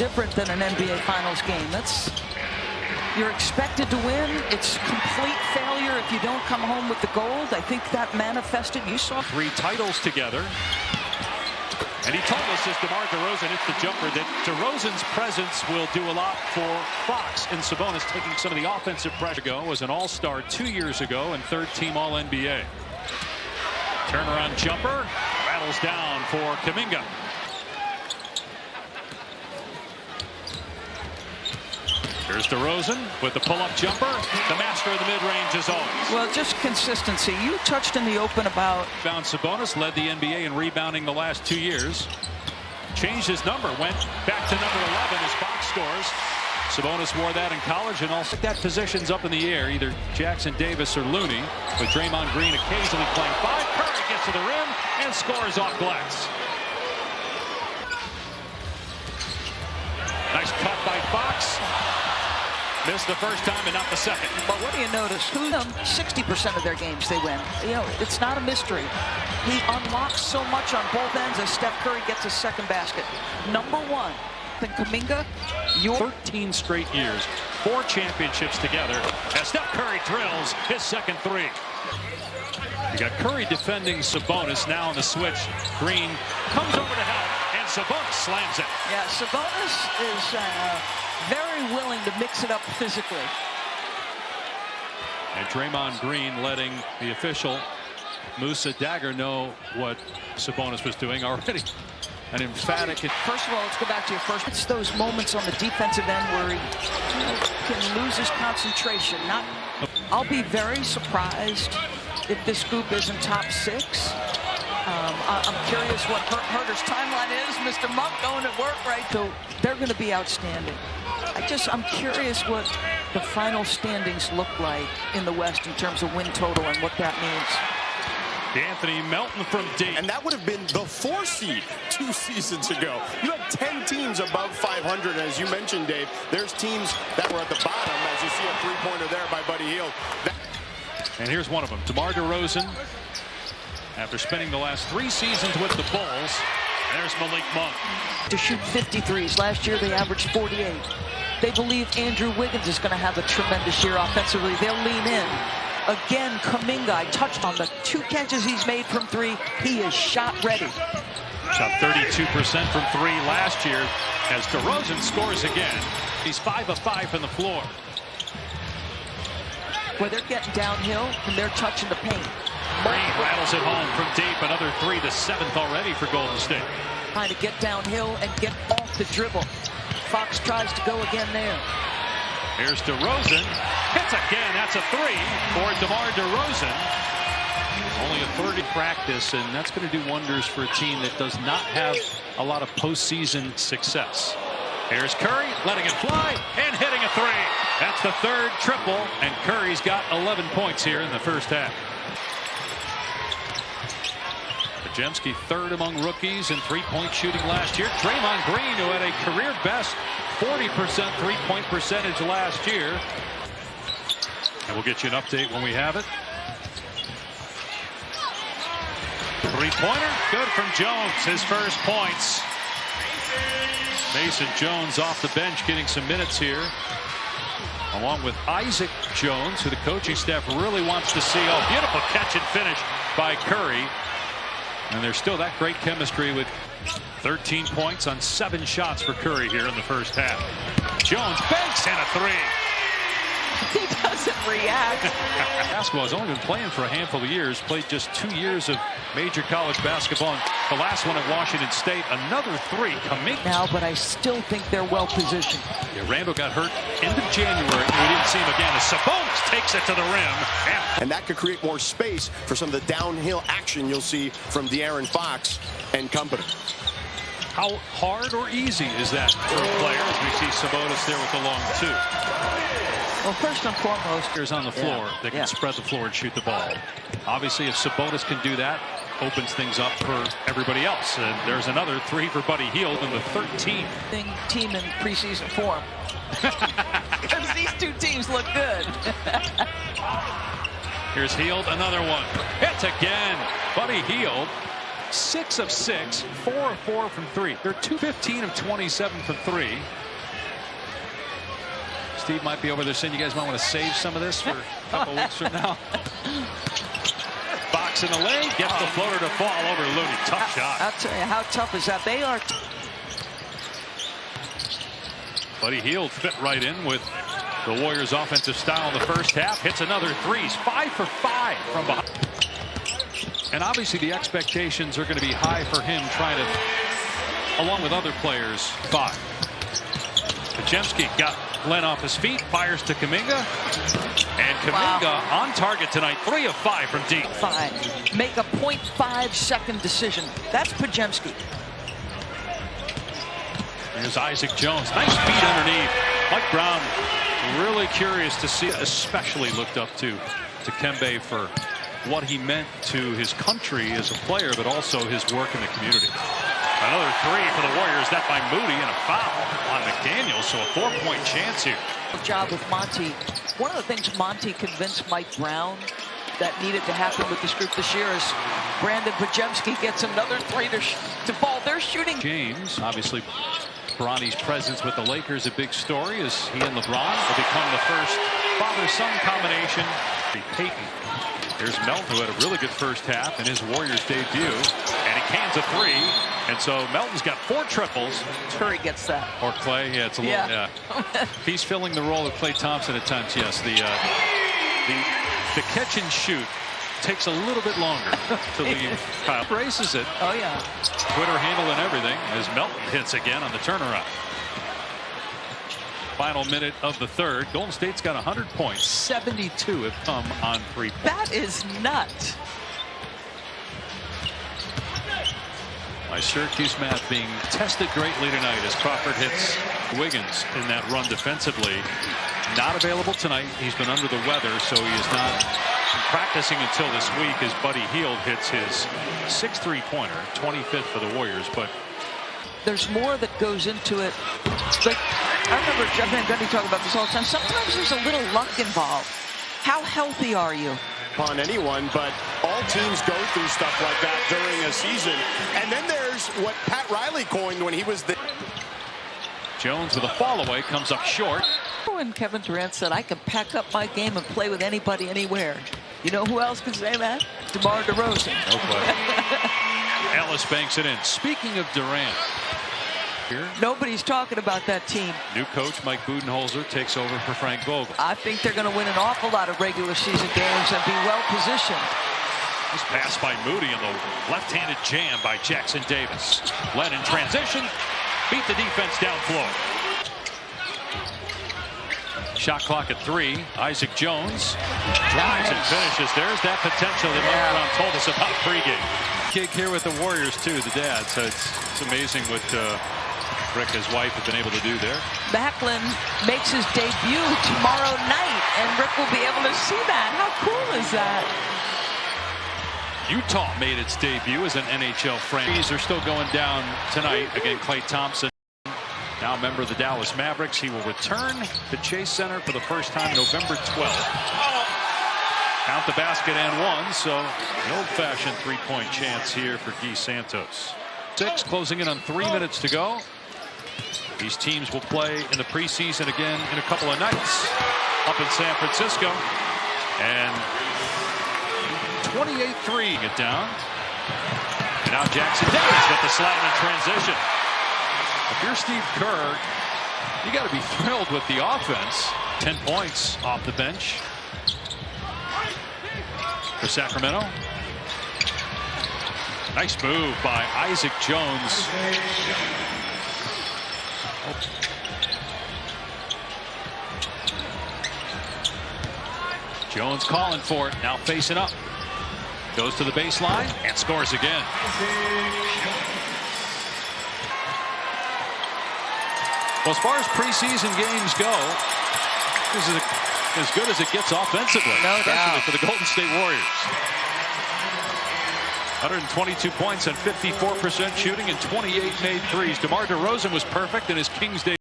different than an NBA Finals game. You're expected to win. It's complete failure if you don't come home with the gold. I think that manifested. You saw 3 titles together. And he told us as DeMar DeRozan hits the jumper that DeRozan's presence will do a lot for Fox and Sabonis, taking some of the offensive pressure. Was an all-star 2 years ago and third-team All-NBA. Turnaround jumper rattles down for Kuminga. Here's DeRozan with the pull-up jumper. The master of the mid-range as always. Well, just consistency. You touched in the open about. Sabonis led the NBA in rebounding the last 2 years. Changed his number, went back to number 11 as Fox scores. Sabonis wore that in college and also that positions up in the air, either Jackson Davis or Looney, with Draymond Green occasionally playing 5. Curry gets to the rim and scores off glass. Nice cut by Fox. Missed the first time and not the second. But what do you notice? 60% of their games they win. You know, it's not a mystery. He unlocks so much on both ends as Steph Curry gets his second basket. Number 1, then Kuminga. 13 straight years, 4 championships together, as Steph Curry drills his second 3. You got Curry defending Sabonis now on the switch. Green comes over to help, and Sabonis slams it. Yeah, Sabonis is very willing to mix it up physically. And Draymond Green letting the official Musa Dagger know what Sabonis was doing already. An emphatic. First of all, let's go back to your first. It's those moments on the defensive end where he can lose his concentration. I'll be very surprised if this group isn't top 6. I'm curious what Herter's timeline is. Mr. Monk going to work right. So they're going to be outstanding. I'm curious what the final standings look like in the West in terms of win total and what that means. Anthony Melton from deep. And that would have been the 4 seed 2 seasons ago. You had 10 teams above 500. And as you mentioned, Dave, there's teams that were at the bottom, as you see a 3-pointer there by Buddy Hield. And here's one of them, DeMar DeRozan. After spending the last 3 seasons with the Bulls, there's Malik Monk. To shoot 53s. Last year they averaged 48. They believe Andrew Wiggins is going to have a tremendous year offensively. They'll lean in. Again, Kuminga, I touched on the 2 catches he's made from 3. He is shot ready. Shot 32% from 3 last year as DeRozan scores again. He's 5 of 5 from the floor. Where they're getting downhill and they're touching the paint. Green rattles it home from deep. Another 3, the 7th already for Golden State. Trying to get downhill and get off the dribble. Fox tries to go again there. Here's DeRozan. Hits again. That's a 3 for DeMar DeRozan. Only a 30 practice, and that's going to do wonders for a team that does not have a lot of postseason success. Here's Curry letting it fly and hitting a 3. That's the 3rd triple, and Curry's got 11 points here in the first half. Podziemski 3rd among rookies in 3-point shooting last year. Draymond Green, who had a career best 40% 3-point percentage last year. And we'll get you an update when we have it. 3-pointer, good from Jones, his first points. Mason Jones off the bench getting some minutes here, along with Isaac Jones, who the coaching staff really wants to see. Oh, beautiful catch and finish by Curry. And there's still that great chemistry with 13 points on 7 shots for Curry here in the first half. Jones banks and a 3. He doesn't react. Basketball has only been playing for a handful of years. Played just 2 years of major college basketball. The last one at Washington State. Another 3 coming now, but I still think they're well positioned. Yeah, Randall got hurt end of January. We didn't see him again as Sabonis takes it to the rim. And that could create more space for some of the downhill action you'll see from De'Aaron Fox and company. How hard or easy is that for a player as we see Sabonis there with the long 2? Well, first and foremost, players on the floor that can spread the floor and shoot the ball. Obviously, if Sabonis can do that, opens things up for everybody else. And there's another 3 for Buddy Hield in the 13th team in preseason form. Because these 2 teams look good. Here's Hield, another one. Hits again. Buddy Hield 6 of 6, 4 of 4 from 3. They're 2-15 of 27 from 3. Steve might be over there saying you guys might want to save some of this for a couple weeks from now. Box in the lane, gets the floater to fall over Looney. Tough shot. I'll tell you, how tough is that? They are. Buddy Hield fit right in with the Warriors' offensive style in the first half. Hits another three. He's 5 for 5 from behind. And obviously the expectations are going to be high for him trying to, along with other players, 5. Podziemski got Glenn off his feet, fires to Kuminga. And Kuminga on target tonight, 3 of 5 from deep. 5. Make a 0.5-second decision. That's Podziemski. Here's Isaac Jones. Nice feed underneath. Mike Brown really curious to see, especially looked up to Kembe for what he meant to his country as a player, but also his work in the community. Another 3 for the Warriors, that by Moody, and a foul on McDaniels, so a 4-point chance here. Good job with Monty. One of the things Monty convinced Mike Brown that needed to happen with this group this year is Brandon Podziemski gets another 3 to fall. They're shooting. James, obviously, Bronny's presence with the Lakers a big story as he and LeBron will become the first father-son combination. Peyton. Here's Melton, who had a really good first half in his Warriors debut, and he cans a 3, and so Melton's got 4 triples. Curry gets that. Or Clay, yeah, it's a little, yeah. He's filling the role of Clay Thompson at times. Yes, the catch and shoot takes a little bit longer to leave. Kyle braces it. Oh yeah. Twitter handle and everything as Melton hits again on the turnaround. Final minute of the third. Golden State's got 100 points. 72 have come on 3 points. That is nuts. My Syracuse math being tested greatly tonight as Crawford hits Wiggins in that run defensively. Not available tonight. He's been under the weather, so he is not practicing until this week as Buddy Hield hits his 6th three-pointer, 25th for the Warriors. But there's more that goes into it. Like, I remember Jeff Van Gundy talking about this all the time. Sometimes there's a little luck involved. How healthy are you? On anyone, but all teams go through stuff like that during a season. And then there's what Pat Riley coined when he was the. Jones with a fall away comes up short. When Kevin Durant said, I can pack up my game and play with anybody anywhere. You know who else could say that? DeMar DeRozan. No play. Ellis banks it in. Speaking of Durant. Here. Nobody's talking about that team. New coach Mike Budenholzer takes over for Frank Vogel. I think they're going to win an awful lot of regular season games and be well positioned. This pass by Moody and the left-handed jam by Jackson Davis. Led in transition, beat the defense down floor. Shot clock at 3. Isaac Jones drives and finishes. There's that potential that Mike Brown told us about pregame. Gig here with the Warriors too, the dad. So it's amazing what Rick, his wife, have been able to do there. Backlund makes his debut tomorrow night, and Rick will be able to see that. How cool is that? Utah made its debut as an NHL franchise. They're still going down tonight. Again, Klay Thompson, now a member of the Dallas Mavericks. He will return to Chase Center for the first time November 12th. Count the basket and 1, so an old-fashioned 3-point chance here for Guy Santos. 6, closing in on 3 minutes to go. These teams will play in the preseason again in a couple of nights up in San Francisco. And 28-3 get down. And now Jackson Davis with the slam in transition. If you're Steve Kerr, you got to be thrilled with the offense. 10 points off the bench for Sacramento. Nice move by Isaac Jones. Jones calling for it, now facing up. Goes to the baseline and scores again. Well, as far as preseason games go, this is as good as it gets offensively, especially for the Golden State Warriors. 122 points and 54% shooting and 28 made threes. DeMar DeRozan was perfect in his Kings day.